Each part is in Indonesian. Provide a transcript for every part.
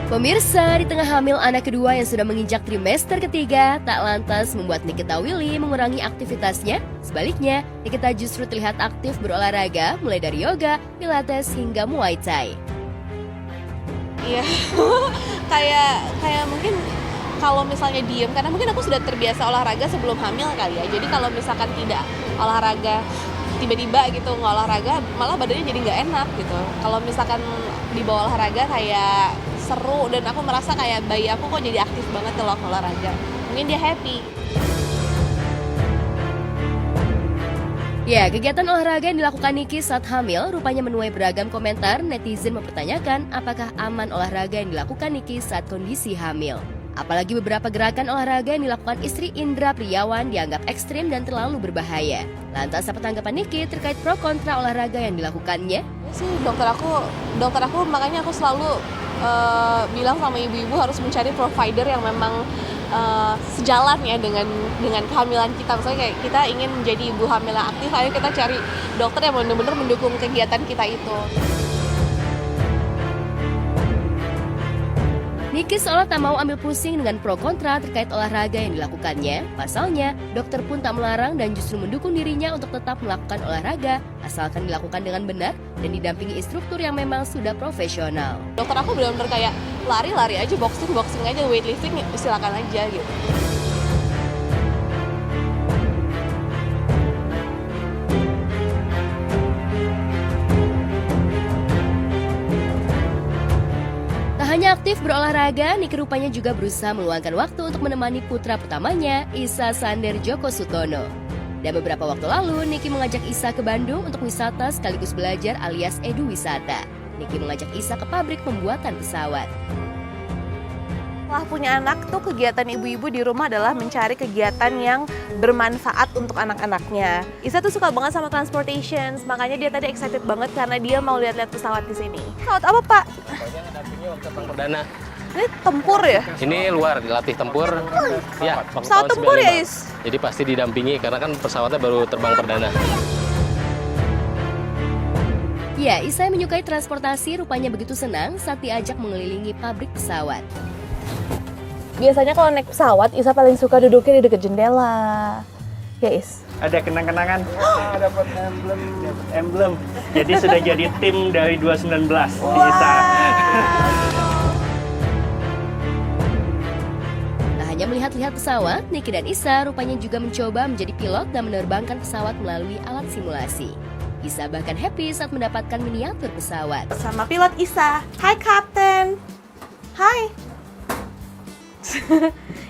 Pemirsa, di tengah hamil anak kedua yang sudah menginjak trimester ketiga, tak lantas membuat Nikita Willy mengurangi aktivitasnya. Sebaliknya, Nikita justru terlihat aktif berolahraga, mulai dari yoga, pilates, hingga muay thai. Iya, kayak mungkin kalau misalnya diem, karena mungkin aku sudah terbiasa olahraga sebelum hamil kali ya. Jadi kalau misalkan tidak olahraga, tiba-tiba gitu nggak olahraga, malah badannya jadi nggak enak gitu. Kalau misalkan dibawa olahraga kayak seru dan aku merasa kayak bayi aku kok jadi aktif banget kalau olahraga. Mungkin dia happy. Ya, kegiatan olahraga yang dilakukan Niki saat hamil rupanya menuai beragam komentar. Netizen mempertanyakan apakah aman olahraga yang dilakukan Niki saat kondisi hamil. Apalagi beberapa gerakan olahraga yang dilakukan istri Indra Priyawan dianggap ekstrim dan terlalu berbahaya. Lantas apa tanggapan Niki terkait pro kontra olahraga yang dilakukannya? Sih dokter aku makanya aku selalu bilang sama ibu-ibu harus mencari provider yang memang sejalan ya dengan kehamilan kita. Misalnya kayak kita ingin menjadi ibu hamil yang aktif, ayo kita cari dokter yang benar-benar mendukung kegiatan kita itu. Niki seolah tak mau ambil pusing dengan pro kontra terkait olahraga yang dilakukannya. Pasalnya, dokter pun tak melarang dan justru mendukung dirinya untuk tetap melakukan olahraga, asalkan dilakukan dengan benar dan didampingi instruktur yang memang sudah profesional. Dokter aku benar-benar kayak lari aja, boxing aja, weightlifting silakan aja gitu. Hanya aktif berolahraga, Niki rupanya juga berusaha meluangkan waktu untuk menemani putra pertamanya, Isa Sander Joko Sutono. Dan beberapa waktu lalu, Niki mengajak Isa ke Bandung untuk wisata sekaligus belajar alias edu wisata. Niki mengajak Isa ke pabrik pembuatan pesawat. Setelah punya anak tuh kegiatan ibu-ibu di rumah adalah mencari kegiatan yang bermanfaat untuk anak-anaknya. Isa tuh suka banget sama transportation, makanya dia tadi excited banget karena dia mau lihat-lihat pesawat di sini. Pesawat apa, Pak? Pokoknya ngedampingi waktu terbang perdana. Ini tempur ya? Ini luar dilatih tempur. Ya, Pesawat tahun tempur 95. ya, Is? Jadi pasti didampingi karena kan pesawatnya baru terbang perdana. Ya, Isa yang menyukai transportasi rupanya begitu senang saat diajak mengelilingi pabrik pesawat. Biasanya kalau naik pesawat, Isa paling suka duduknya di dekat jendela. Ya, Is? Ada kenang-kenangan. Dapat emblem. Jadi sudah jadi tim dari 2019 Isa. Tak hanya melihat-lihat pesawat, Niki dan Isa rupanya juga mencoba menjadi pilot dan menerbangkan pesawat melalui alat simulasi. Isa bahkan happy saat mendapatkan miniatur pesawat. Sama pilot Isa. Hai, Kapten. Hai.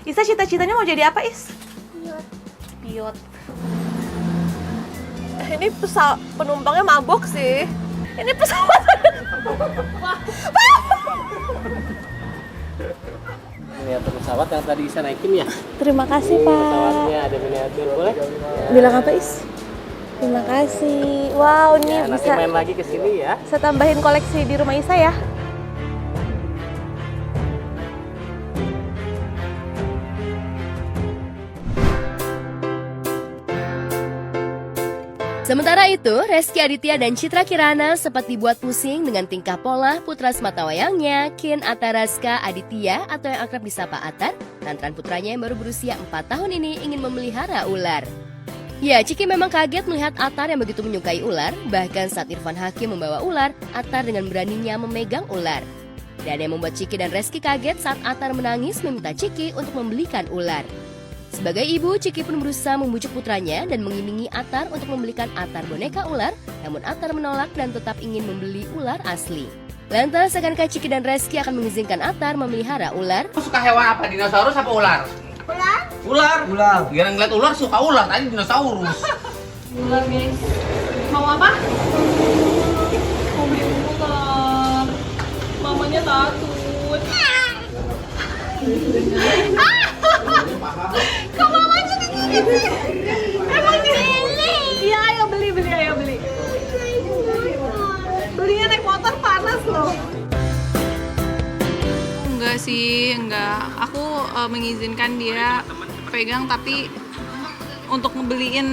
Isa cita-citanya mau jadi apa, Is? Pilot. Ini penumpangnya mabok sih. Ini pesawat. Miniatur pesawat yang tadi Isa naikin ya? Terima kasih, Ini Pak. pesawatnya ada miniatur, boleh? Bilang apa, Is? Terima kasih. Wow, ini Ya, nanti bisa main lagi ke sini ya. saya tambahin koleksi di rumah Isa ya. Sementara itu, Rezky Aditya dan Citra Kirana sempat dibuat pusing dengan tingkah pola putra sematawayangnya, Kin Ataraska Aditya atau yang akrab disapa Atar, lantaran putranya yang baru berusia 4 tahun ini ingin memelihara ular. Ya, Ciki memang kaget melihat Atar yang begitu menyukai ular, bahkan saat Irfan Hakim membawa ular, Atar dengan beraninya memegang ular. Dan yang membuat Ciki dan Rezky kaget saat Atar menangis meminta Ciki untuk membelikan ular. Sebagai ibu, Ciki pun berusaha membujuk putranya dan mengiming-imingi Atar untuk membelikan Atar boneka ular, namun Atar menolak dan tetap ingin membeli ular asli. Lantas, akankah Ciki dan Rezky akan mengizinkan Atar memelihara ular? Suka hewan apa? Dinosaurus apa ular? Ular. Biar ngeliat ular suka ular, tadi dinosaurus. Ular, guys. Mau apa? Mau beli ular. Mamanya takut. Kok mamanya digigit sih? Emang beli? Iya, ayo beli. Belinya naik motor panas loh. Enggak sih, enggak. Aku mengizinkan dia pegang, tapi untuk ngebeliin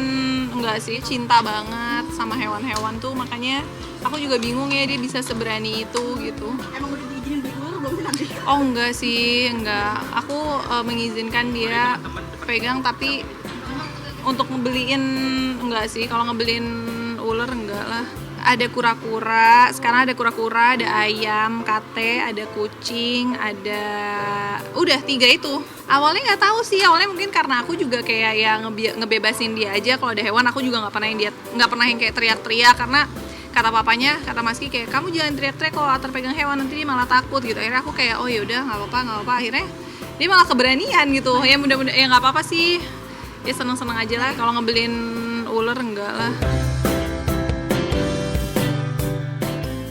enggak sih. Cinta banget sama hewan-hewan tuh, makanya aku juga bingung ya dia bisa seberani itu gitu. Emang udah diizinin beli ular Oh enggak sih, enggak. Aku mengizinkan dia pegang, tapi untuk ngebeliin enggak sih. Kalau ngebeliin ular enggak lah. Ada kura-kura, sekarang ada kura-kura, ada ayam, kate, ada kucing, ada udah 3 itu. Awalnya nggak tahu sih, awalnya mungkin karena aku juga kayak ya ngebebasin dia aja. Kalau ada hewan aku juga nggak pernah yang kayak teriak-teriak, karena kata papanya, kata Maski kayak kamu jangan teriak-teriak kalau Atar pegang hewan, nanti dia malah takut gitu. Akhirnya aku kayak oh yaudah nggak apa-apa. Akhirnya dia malah keberanian gitu. Ya mudah-mudahan ya nggak apa-apa sih, ya seneng-seneng aja lah. Kalau ngebelin ular enggak lah.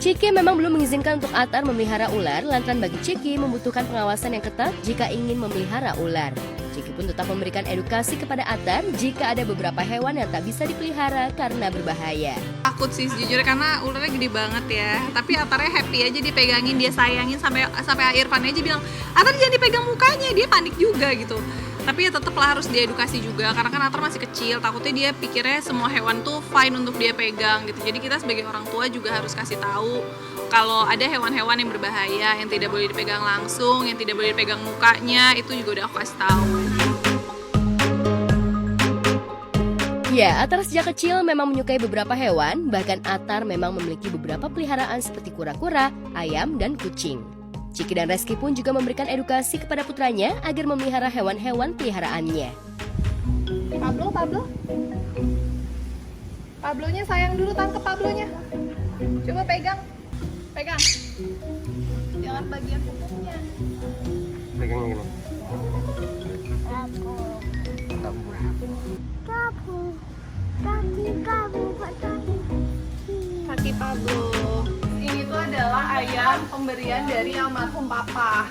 Ciki memang belum mengizinkan untuk Atar memelihara ular, lantaran bagi Ciki membutuhkan pengawasan yang ketat jika ingin memelihara ular. Ciki pun tetap memberikan edukasi kepada Atar jika ada beberapa hewan yang tak bisa dipelihara karena berbahaya. Takut sih sejujurnya, karena ularnya gede banget ya. Tapi Atarnya happy aja dipegangin, dia sayangin sampai Irfan aja bilang, Atar jangan dipegang mukanya, dia panik juga gitu. Tapi ya tetep lah harus diedukasi juga, karena kan Atar masih kecil, takutnya dia pikirnya semua hewan tuh fine untuk dia pegang gitu. Jadi kita sebagai orang tua juga harus kasih tahu kalau ada hewan-hewan yang berbahaya, yang tidak boleh dipegang langsung, yang tidak boleh dipegang mukanya, itu juga udah aku kasih tahu. Ya, Atar sejak kecil memang menyukai beberapa hewan, bahkan Atar memang memiliki beberapa peliharaan seperti kura-kura, ayam, dan kucing. Ciki dan Reski pun juga memberikan edukasi kepada putranya agar memelihara hewan-hewan peliharaannya. Pablonya sayang dulu, tangkep Pablonya. Coba pegang. Jangan bagian pupuknya. Pegangnya gini. Kaki Pablo. Ini tuh adalah ayam pemberian dari almarhum Papa.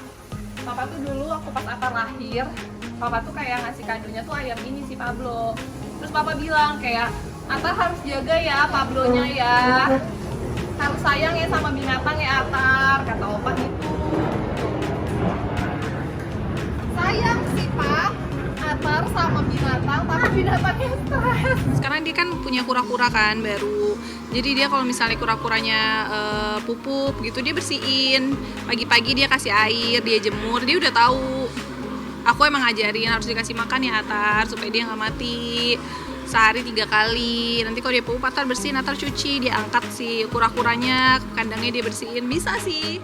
Papa tuh dulu waktu pas Atar lahir, Papa tuh kayak ngasih kadonya tuh ayam ini si Pablo. Terus Papa bilang kayak, Atar harus jaga ya Pablonya ya. Harus sayang ya sama binatang ya Atar, kata Opa gitu. Sayang sih Pak, Atar sama binatang, tapi binatangnya stres. Sekarang dia kan punya kura-kura kan baru. Jadi dia kalau misalnya kura-kuranya pupuk gitu, dia bersihin. Pagi-pagi dia kasih air, dia jemur, dia udah tahu. Aku emang ngajarin harus dikasih makan ya Atar, supaya dia nggak mati. Sehari 3 kali. Nanti kalau dia pupuk Atar bersihin, Atar cuci, dia angkat si kura-kuranya, kandangnya dia bersihin, bisa sih.